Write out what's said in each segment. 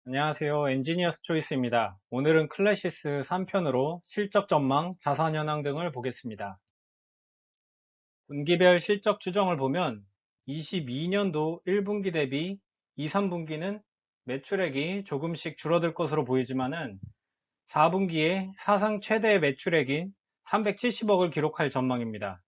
안녕하세요. 엔지니어스 초이스입니다. 오늘은 클래시스 3편으로 실적 전망, 자산 현황 등을 보겠습니다. 분기별 실적 추정을 보면 22년도 1분기 대비 2, 3분기는 매출액이 조금씩 줄어들 것으로 보이지만은 4분기에 사상 최대 매출액인 370억을 기록할 전망입니다.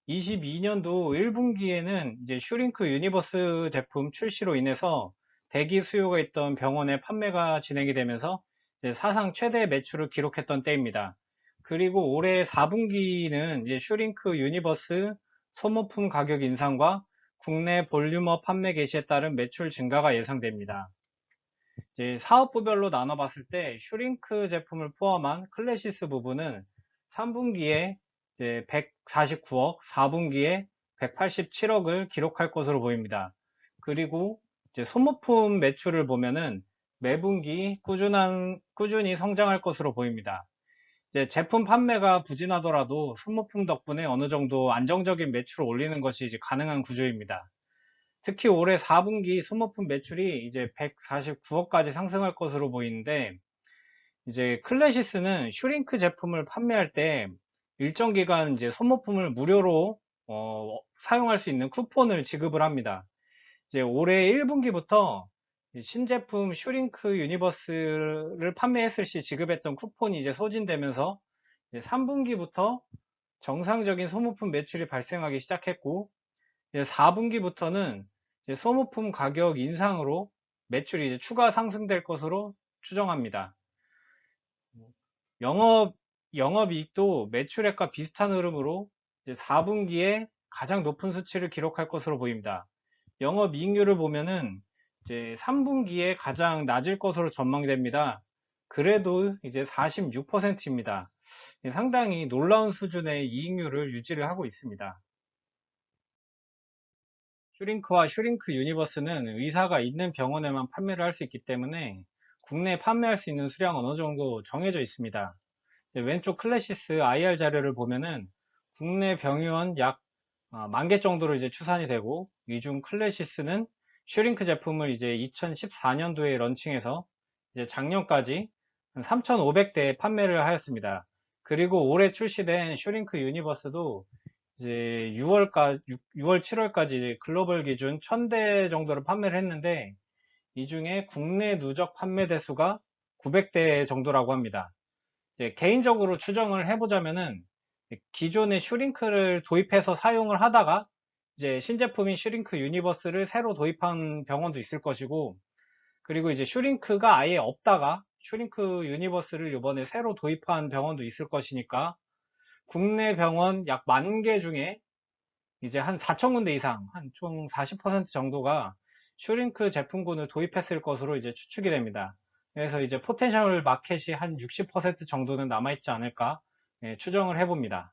22년도 1분기에는 이제 슈링크 유니버스 제품 출시로 인해서 대기 수요가 있던 병원의 판매가 진행이 되면서 이제 사상 최대 매출을 기록했던 때입니다. 그리고 올해 4분기는 이제 슈링크 유니버스 소모품 가격 인상과 국내 볼류머 판매 개시에 따른 매출 증가가 예상됩니다. 이제 사업부별로 나눠봤을 때 슈링크 제품을 포함한 클래시스 부분은 3분기에 이제 149억, 4분기에 187억을 기록할 것으로 보입니다. 그리고 이제 소모품 매출을 보면은 매분기 꾸준히 성장할 것으로 보입니다. 이제 제품 판매가 부진하더라도 소모품 덕분에 어느 정도 안정적인 매출을 올리는 것이 이제 가능한 구조입니다. 특히 올해 4분기 소모품 매출이 이제 149억까지 상승할 것으로 보이는데, 이제 클래시스는 슈링크 제품을 판매할 때 일정 기간 이제 소모품을 무료로 사용할 수 있는 쿠폰을 지급을 합니다. 이제 올해 1분기부터 신제품 슈링크 유니버스를 판매했을 시 지급했던 쿠폰이 이제 소진되면서 3분기부터 정상적인 소모품 매출이 발생하기 시작했고, 이제 4분기부터는 소모품 가격 인상으로 매출이 이제 추가 상승될 것으로 추정합니다. 영업, 영업이익도 매출액과 비슷한 흐름으로 이제 4분기에 가장 높은 수치를 기록할 것으로 보입니다. 영업이익률을 보면은 이제 3분기에 가장 낮을 것으로 전망됩니다. 그래도 이제 46%입니다. 상당히 놀라운 수준의 이익률을 유지를 하고 있습니다. 슈링크와 슈링크 유니버스는 의사가 있는 병원에만 판매를 할 수 있기 때문에 국내에 판매할 수 있는 수량은 어느 정도 정해져 있습니다. 왼쪽 클래시스 IR 자료를 보면은 국내 병의원 약 10,000개 정도로 이제 추산이 되고, 이 중 클래시스는 슈링크 제품을 이제 2014년도에 런칭해서 이제 작년까지 3,500대 판매를 하였습니다. 그리고 올해 출시된 슈링크 유니버스도 이제 6월, 7월까지 글로벌 기준 1,000대 정도를 판매를 했는데, 이 중에 국내 누적 판매 대수가 900대 정도라고 합니다. 이제 개인적으로 추정을 해보자면은 기존의 슈링크를 도입해서 사용을 하다가 이제 신제품인 슈링크 유니버스를 새로 도입한 병원도 있을 것이고, 그리고 이제 슈링크가 아예 없다가 슈링크 유니버스를 이번에 새로 도입한 병원도 있을 것이니까 국내 병원 약 10,000개 중에 이제 한 4,000군데 이상, 한 총 40% 정도가 슈링크 제품군을 도입했을 것으로 이제 추측이 됩니다. 그래서 이제 포텐셜 마켓이 한 60% 정도는 남아있지 않을까 추정을 해봅니다.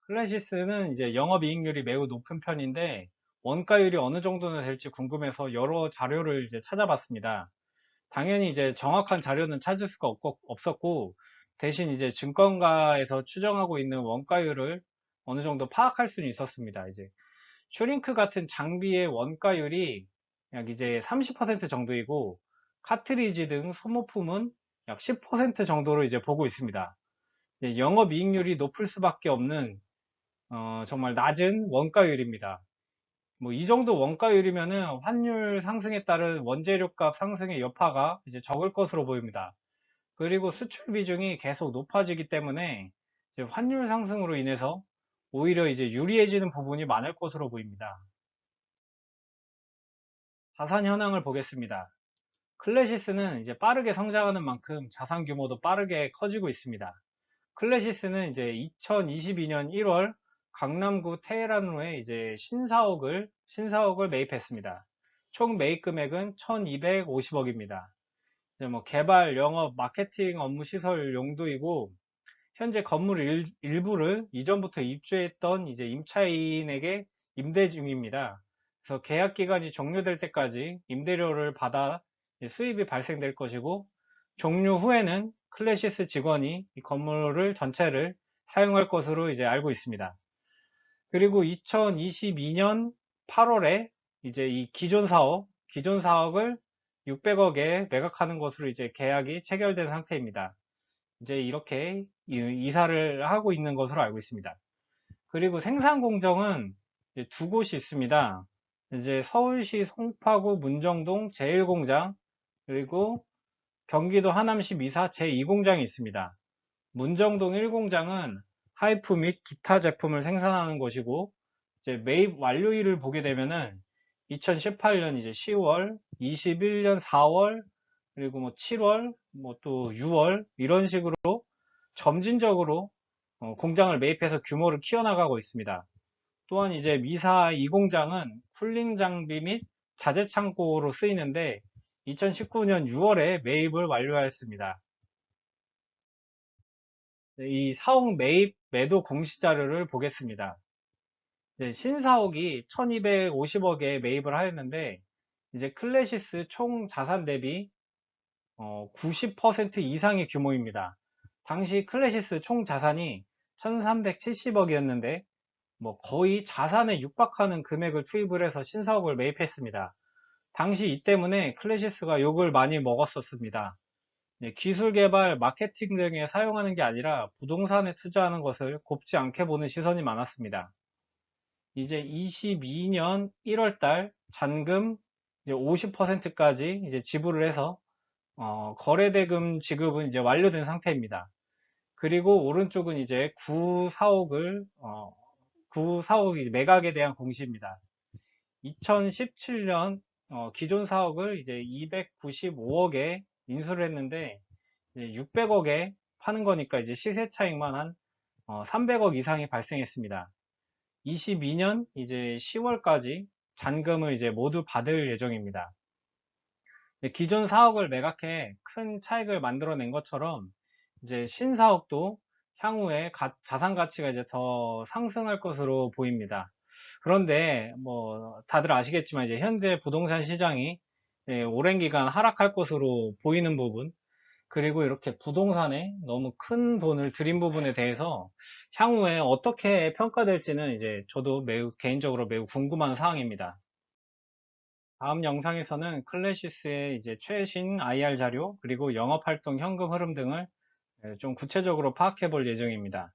클래시스는 이제 영업이익률이 매우 높은 편인데 원가율이 어느 정도는 될지 궁금해서 여러 자료를 이제 찾아봤습니다. 당연히 이제 정확한 자료는 찾을 수가 없었고, 대신 이제 증권가에서 추정하고 있는 원가율을 어느 정도 파악할 수는 있었습니다. 이제 슈링크 같은 장비의 원가율이 약 이제 30% 정도이고, 카트리지 등 소모품은 약 10% 정도로 이제 보고 있습니다. 영업이익률이 높을 수밖에 없는 정말 낮은 원가율입니다. 뭐 이 정도 원가율이면은 환율 상승에 따른 원재료값 상승의 여파가 이제 적을 것으로 보입니다. 그리고 수출 비중이 계속 높아지기 때문에 이제 환율 상승으로 인해서 오히려 이제 유리해지는 부분이 많을 것으로 보입니다. 자산 현황을 보겠습니다. 클래시스는 이제 빠르게 성장하는 만큼 자산 규모도 빠르게 커지고 있습니다. 클래시스는 이제 2022년 1월 강남구 테헤란로에 이제 신사옥을 매입했습니다. 총 매입 금액은 1,250억입니다. 이제 뭐 개발, 영업, 마케팅 업무 시설 용도이고, 현재 건물 일부를 이전부터 입주했던 이제 임차인에게 임대 중입니다. 그래서 계약 기간이 종료될 때까지 임대료를 받아 수입이 발생될 것이고, 종료 후에는 클래시스 직원이 이 건물을 전체를 사용할 것으로 이제 알고 있습니다. 그리고 2022년 8월에 이제 이 기존 사옥을 600억에 매각하는 것으로 이제 계약이 체결된 상태입니다. 이제 이렇게 이사를 하고 있는 것으로 알고 있습니다. 그리고 생산 공정은 이제 두 곳이 있습니다. 이제 서울시 송파구 문정동 제1공장, 그리고 경기도 하남시 미사 제2공장이 있습니다. 문정동 1공장은 하이프 및 기타 제품을 생산하는 곳이고, 이제 매입 완료일을 보게 되면은 2018년 이제 10월, 21년 4월, 그리고 뭐 7월, 뭐 또 6월 이런 식으로 점진적으로 공장을 매입해서 규모를 키워나가고 있습니다. 또한 이제 미사 2공장은 쿨링 장비 및 자재 창고로 쓰이는데 2019년 6월에 매입을 완료하였습니다. 이 사옥 매입 매도 공시 자료를 보겠습니다. 신사옥이 1250억에 매입을 하였는데, 이제 클래시스 총 자산 대비 90% 이상의 규모입니다. 당시 클래시스 총 자산이 1370억이었는데 뭐 거의 자산에 육박하는 금액을 투입을 해서 신사옥을 매입했습니다. 당시 이 때문에 클래시스가 욕을 많이 먹었었습니다. 기술 개발, 마케팅 등에 사용하는 게 아니라 부동산에 투자하는 것을 곱지 않게 보는 시선이 많았습니다. 이제 22년 1월 달 잔금 이제 50%까지 이제 지불을 해서 거래대금 지급은 이제 완료된 상태입니다. 그리고 오른쪽은 이제 구 사옥이 매각에 대한 공시입니다. 2017년 기존 사옥을 이제 295억에 인수를 했는데 600억에 파는 거니까 이제 시세 차익만 한 300억 이상이 발생했습니다. 22년 이제 10월까지 잔금을 이제 모두 받을 예정입니다. 기존 사옥을 매각해 큰 차익을 만들어낸 것처럼 이제 신사옥도 향후에 자산 가치가 이제 더 상승할 것으로 보입니다. 그런데 뭐 다들 아시겠지만 이제 현재 부동산 시장이 오랜 기간 하락할 것으로 보이는 부분, 그리고 이렇게 부동산에 너무 큰 돈을 들인 부분에 대해서 향후에 어떻게 평가될지는 이제 저도 개인적으로 매우 궁금한 사항입니다. 다음 영상에서는 클래시스의 이제 최신 IR 자료, 그리고 영업활동 현금 흐름 등을 좀 구체적으로 파악해 볼 예정입니다.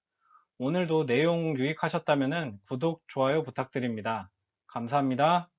오늘도 내용 유익하셨다면 구독, 좋아요 부탁드립니다. 감사합니다.